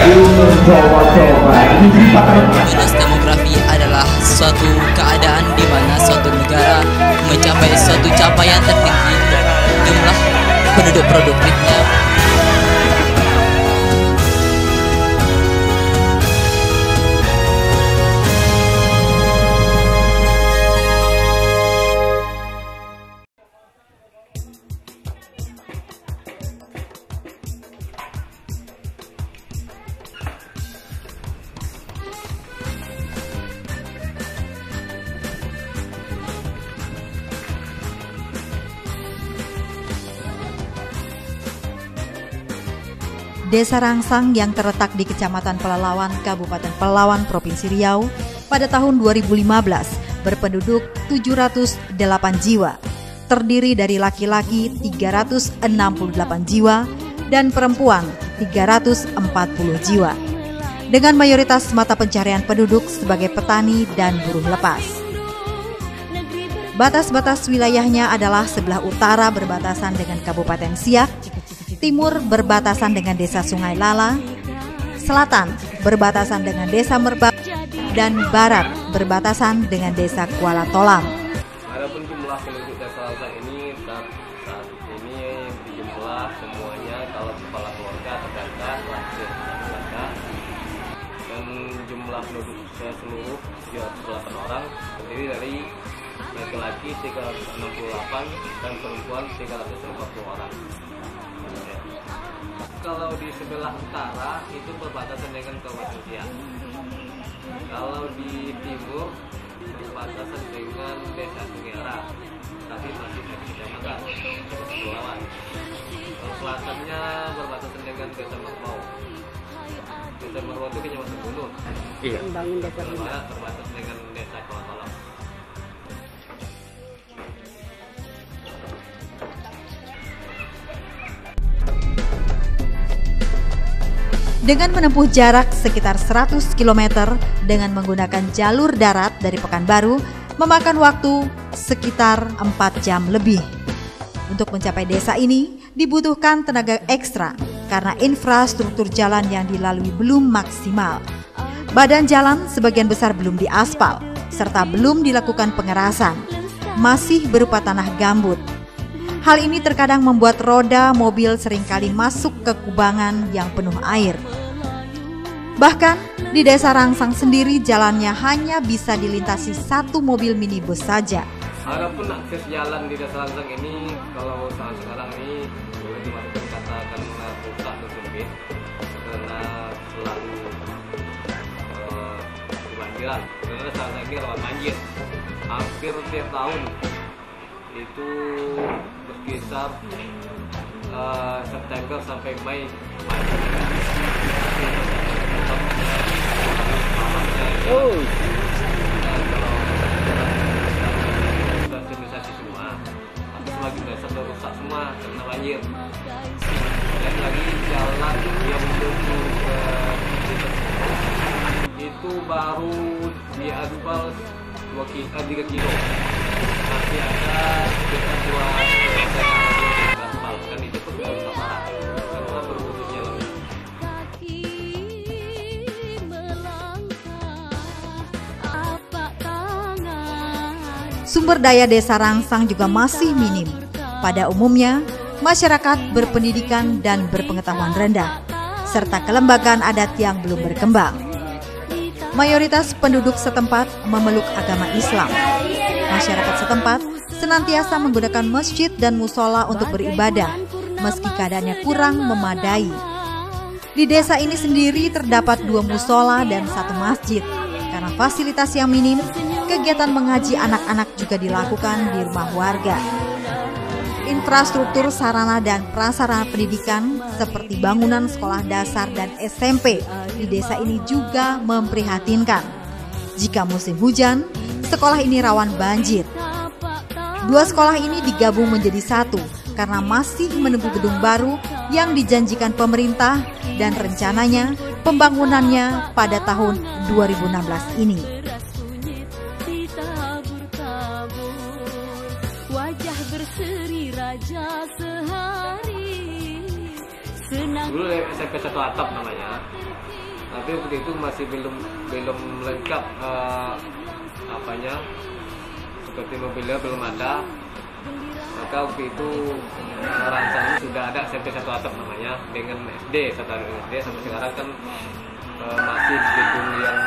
Minus demografi adalah suatu keadaan di mana suatu negara mencapai suatu capaian tertinggi jumlah penduduk produktifnya. Desa Rangsang yang terletak di Kecamatan Pelalawan, Kabupaten Pelalawan, Provinsi Riau pada tahun 2015 berpenduduk 708 jiwa, terdiri dari laki-laki 368 jiwa dan perempuan 340 jiwa, dengan mayoritas mata pencarian penduduk sebagai petani dan buruh lepas. Batas-batas wilayahnya adalah sebelah utara berbatasan dengan Kabupaten Siak, timur berbatasan dengan Desa Sungai Lala, selatan berbatasan dengan Desa Merbak, dan barat berbatasan dengan Desa Kuala Tolam. Adapun jumlah penduduk Desa Rangsang ini saat ini dijumlah semuanya kalau kepala keluarga terdata keluarga, dan jumlah penduduk seluruh 308 orang terdiri dari laki-laki 368 dan perempuan 350 orang. Kalau di sebelah utara itu berbatasan dengan Kabupaten Siak. Kalau di timur berbatasan dengan Desa Sungera, tapi masih di kecamatan Pelalawan. Kalau selatannya berbatasan dengan Desa Merbau. Desa Merbau itu kecamatan Gunung. Iya. Barat berbatasan dengan Desa Kuala Tolam. Dengan menempuh jarak sekitar 100 km dengan menggunakan jalur darat dari Pekanbaru, memakan waktu sekitar 4 jam lebih. Untuk mencapai desa ini dibutuhkan tenaga ekstra karena infrastruktur jalan yang dilalui belum maksimal. Badan jalan sebagian besar belum diaspal, serta belum dilakukan pengerasan, masih berupa tanah gambut. Hal ini terkadang membuat roda mobil seringkali masuk ke kubangan yang penuh air. Bahkan di Desa Rangsang sendiri jalannya hanya bisa dilintasi satu mobil minibus saja. Adapun akses jalan di Desa Rangsang ini kalau saat sekarang ini boleh dimasukkan katakan rusak dan sempit karena selalu kebanjiran. Karena Desa Rangsang ini rawan banjir. Hampir tiap tahun itu berkisar September sampai Mei. Oh. Sudah sterilisasi semua, tapi sebagian desa sudah rusak semua karena banjir. Dan lagi jalan yang menuju ke itu baru diaspal 3 kilo. Masih ada sekitar 2 aspal, dan itu pun rusak parah karena berbutuhnya lebih. Sumber daya Desa Rangsang juga masih minim. Pada umumnya, masyarakat berpendidikan dan berpengetahuan rendah, serta kelembagaan adat yang belum berkembang. Mayoritas penduduk setempat memeluk agama Islam. Masyarakat setempat senantiasa menggunakan masjid dan musola untuk beribadah, meski keadaannya kurang memadai. Di desa ini sendiri terdapat 2 musola dan 1 masjid. Karena fasilitas yang minim, kegiatan mengaji anak-anak juga dilakukan di rumah warga. Infrastruktur sarana dan prasarana pendidikan seperti bangunan sekolah dasar dan SMP di desa ini juga memprihatinkan. Jika musim hujan, sekolah ini rawan banjir. 2 sekolah ini digabung menjadi 1 karena masih menunggu gedung baru yang dijanjikan pemerintah dan rencananya pembangunannya pada tahun 2016 ini. Wajah berseri raja sehari, Dulu SMP 1 atap namanya, tapi waktu itu masih belum lengkap apanya, seperti mobilnya belum ada. Maka waktu itu rancangnya sudah ada SMP 1 atap namanya dengan SD, SD sampai sekarang kan masih gedung yang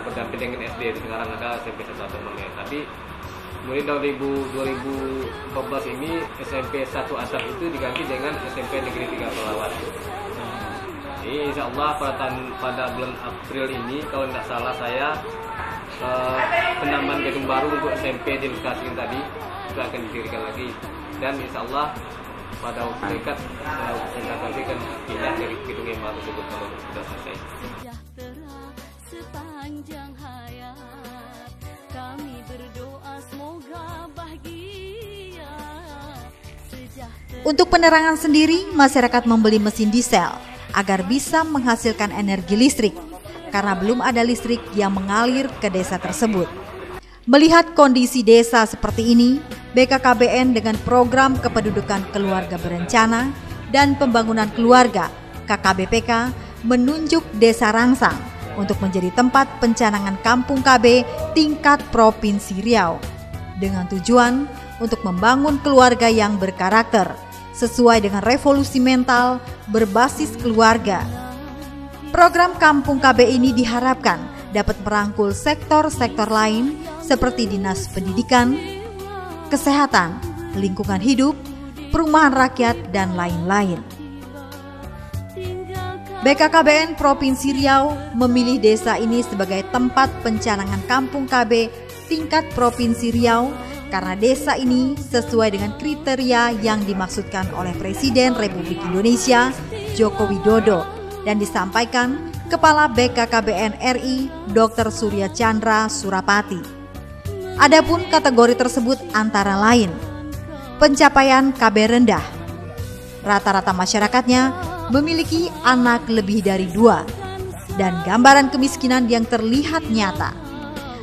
berdamping dengan SD. Sekarang ada SMP 1 atap namanya. Tapi mulai tahun 2014 ini SMP 1 atap itu diganti dengan SMP Negeri 3 Pelawat. Ini insya Allah pada bulan April ini kalau tidak salah saya penambahan gedung baru untuk SMP di lokasi yang tadi itu akan didirikan lagi, dan insya Allah pada waktu dekat nanti kan pindah dari gedung yang baru tersebut kalau sudah selesai. Sepanjang hayat kami berdoa semoga bahagia. Untuk penerangan sendiri, masyarakat membeli mesin diesel agar bisa menghasilkan energi listrik karena belum ada listrik yang mengalir ke desa tersebut. Melihat kondisi desa seperti ini, BKKBN dengan program kependudukan keluarga berencana dan pembangunan keluarga KKBPK menunjuk Desa Rangsang untuk menjadi tempat pencanangan Kampung KB tingkat Provinsi Riau dengan tujuan untuk membangun keluarga yang berkarakter sesuai dengan revolusi mental berbasis keluarga. Program Kampung KB ini diharapkan dapat merangkul sektor-sektor lain seperti Dinas Pendidikan, Kesehatan, Lingkungan Hidup, Perumahan Rakyat, dan lain-lain. BKKBN Provinsi Riau memilih desa ini sebagai tempat pencanangan Kampung KB tingkat Provinsi Riau karena desa ini sesuai dengan kriteria yang dimaksudkan oleh Presiden Republik Indonesia Joko Widodo dan disampaikan Kepala BKKBN RI Dr. Surya Chandra Surapati. Adapun kategori tersebut antara lain pencapaian KB rendah, rata-rata masyarakatnya memiliki anak lebih dari 2, dan gambaran kemiskinan yang terlihat nyata.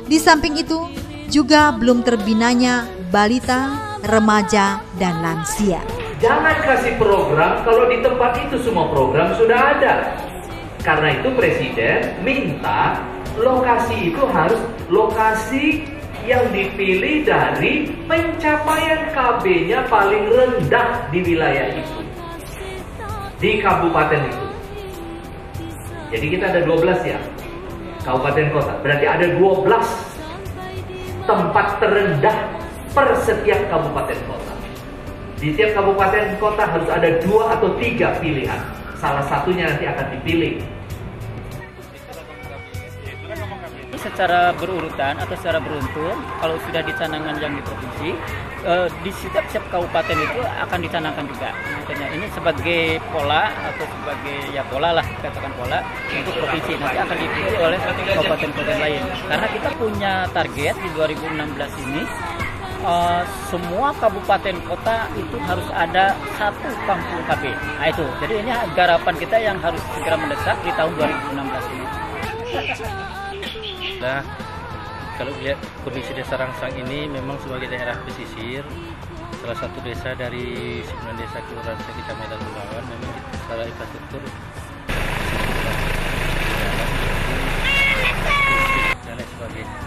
Di samping itu juga belum terbinanya balita, remaja, dan lansia. Jangan kasih program kalau di tempat itu semua program sudah ada. Karena itu Presiden minta lokasi itu harus lokasi yang dipilih dari pencapaian KB-nya paling rendah di wilayah itu, di kabupaten itu. Jadi kita ada 12 ya, kabupaten kota. Berarti ada 12 tempat terendah per setiap kabupaten kota. Di tiap kabupaten kota harus ada 2 atau 3 pilihan. Salah satunya nanti akan dipilih. Secara berurutan atau secara beruntun, kalau sudah dicanangkan yang di provinsi, di setiap kabupaten itu akan dicanangkan juga. Makanya ini sebagai pola atau sebagai pola lah, katakan pola untuk provinsi, nanti akan diikuti oleh kabupaten-kabupaten lain. Karena kita punya target di 2016 ini, semua kabupaten kota itu harus ada 1 kampung KB. Nah itu, jadi ini garapan kita yang harus segera mendesak di tahun 2016 ini. Nah, kalau lihat kondisi Desa Rangsang ini memang sebagai daerah pesisir, salah satu desa dari 9 desa kelurahan Kecamatan Bulawan, memang secara infrastruktur dan lain sebagainya.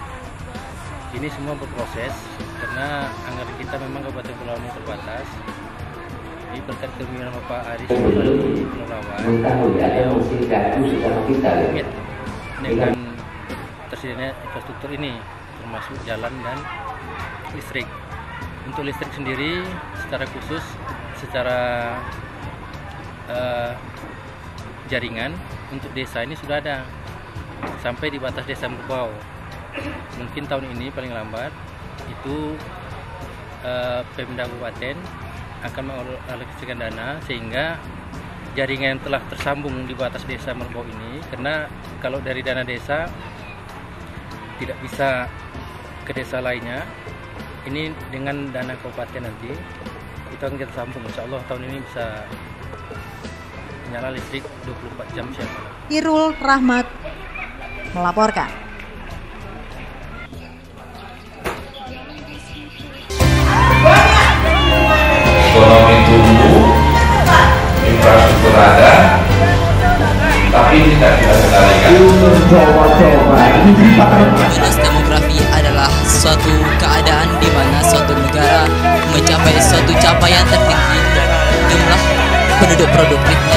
Ini semua berproses karena anggaran kita memang Kabupaten Bulawan terbatas. Ini berkat kepemimpinan Bapak Aris di Bulawan, dengan tersedianya infrastruktur ini termasuk jalan dan listrik. Untuk listrik sendiri secara khusus secara jaringan untuk desa ini sudah ada sampai di batas desa Merbau. Mungkin tahun ini paling lambat itu Pemda Kabupaten akan mengalokasikan dana sehingga jaringan yang telah tersambung di batas desa Merbau ini, karena kalau dari dana desa tidak bisa ke desa lainnya, ini dengan dana kabupaten nanti itu akan kita sambung. Insya Allah tahun ini bisa menyala listrik 24 jam siang. Irul Rahmat melaporkan. Ekonomi tumbuh, infrastruktur ada, tapi tidak kita kendalikan. Minus demografi adalah suatu keadaan di mana suatu negara mencapai suatu capaian tertinggi jumlah penduduk produktifnya